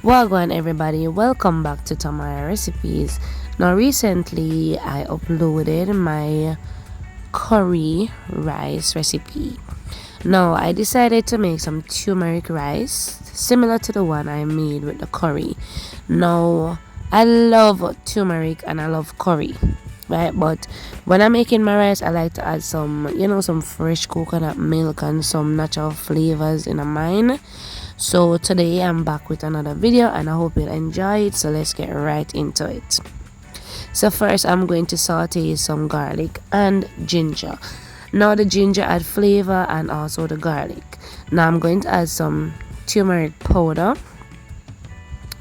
Welcome everybody, welcome back to Tamara Recipes. Now recently I uploaded my curry rice recipe. Now I decided to make some turmeric rice similar to the one I made with the curry. Now I love turmeric and I love curry, right? But when I'm making my rice, I like to add some fresh coconut milk and some natural flavors in mine. So today I'm back with another video and I hope you'll enjoy it. So let's get right into it. So first I'm going to saute some garlic and ginger. Now the ginger add flavor and also the garlic. Now I'm going to add some turmeric powder.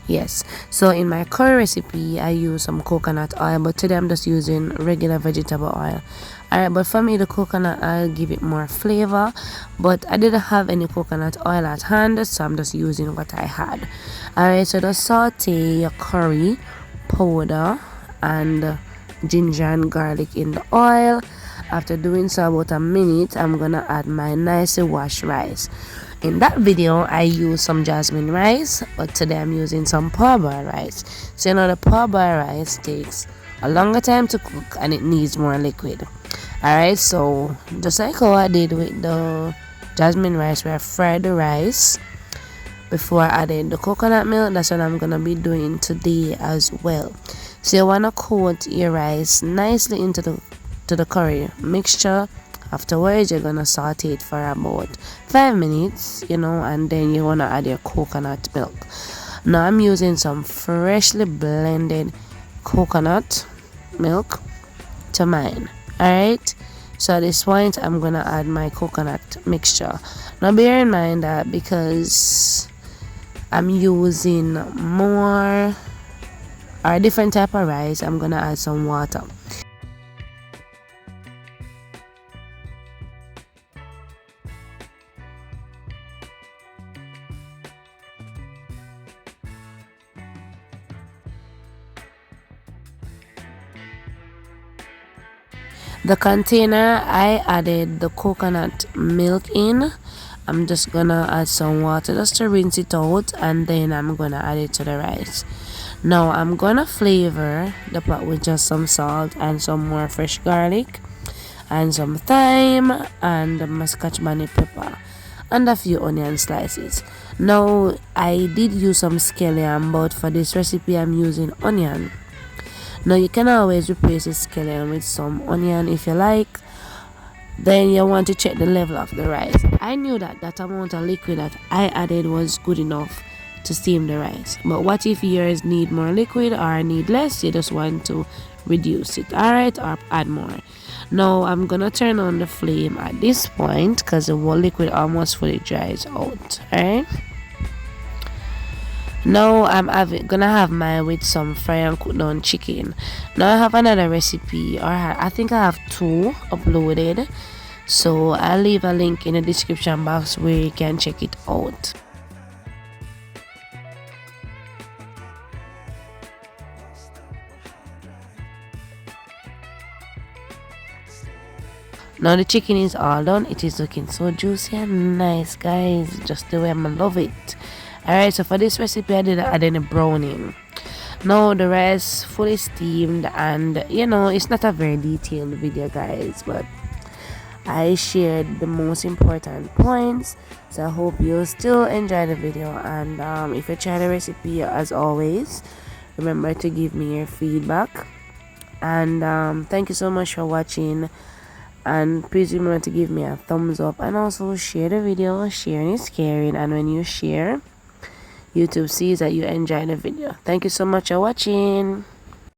Yes, so in my curry recipe I use some coconut oil, but today I'm just using regular vegetable oil. Alright, but for me the coconut oil give it more flavor, but I didn't have any coconut oil at hand, so I'm just using what I had. Alright, so just saute your curry powder and ginger and garlic in the oil. After doing so about a minute, I'm gonna add my nicely washed rice. In that video I used some jasmine rice, but today I'm using some parboiled rice. So the parboiled rice takes a longer time to cook and it needs more liquid. Alright, so just like how I did with the jasmine rice, where I fried the rice before I added the coconut milk, that's what I'm gonna be doing today as well. So you wanna coat your rice nicely into the curry mixture. Afterwards you're gonna saute it for about 5 minutes, and then you wanna add your coconut milk. Now I'm using some freshly blended coconut milk to mine. Alright, so at this point I'm gonna add my coconut mixture. Now bear in mind that because I'm using more or different type of rice, I'm gonna add some water. The container I added the coconut milk in, I'm just gonna add some water just to rinse it out, and then I'm gonna add it to the rice. Now I'm gonna flavor the pot with just some salt and some more fresh garlic and some thyme and mascarpone pepper and a few onion slices. Now I did use some scallion, but for this recipe I'm using onion. Now you can always replace the scallion with some onion if you like. Then you want to check the level of the rice. I knew that amount of liquid that I added was good enough to steam the rice. But what if yours need more liquid or need less? You just want to reduce it, alright, or add more. Now I'm gonna turn on the flame at this point because the liquid almost fully dries out. Alright. Now I'm gonna have mine with some fried and cooked down chicken. Now I have another recipe, or I think I have two uploaded, so I'll leave a link in the description box where you can check it out. Now the chicken is all done. It is looking so juicy and nice, guys, just the way I love it. Alright, so for this recipe I didn't add any browning. Now the rice fully steamed, and it's not a very detailed video, guys, but I shared the most important points. So I hope you still enjoy the video, and if you try the recipe, as always, remember to give me your feedback. And thank you so much for watching, and please remember to give me a thumbs up and also share the video. Sharing is caring, and when you share, YouTube sees that you enjoy the video. Thank you so much for watching.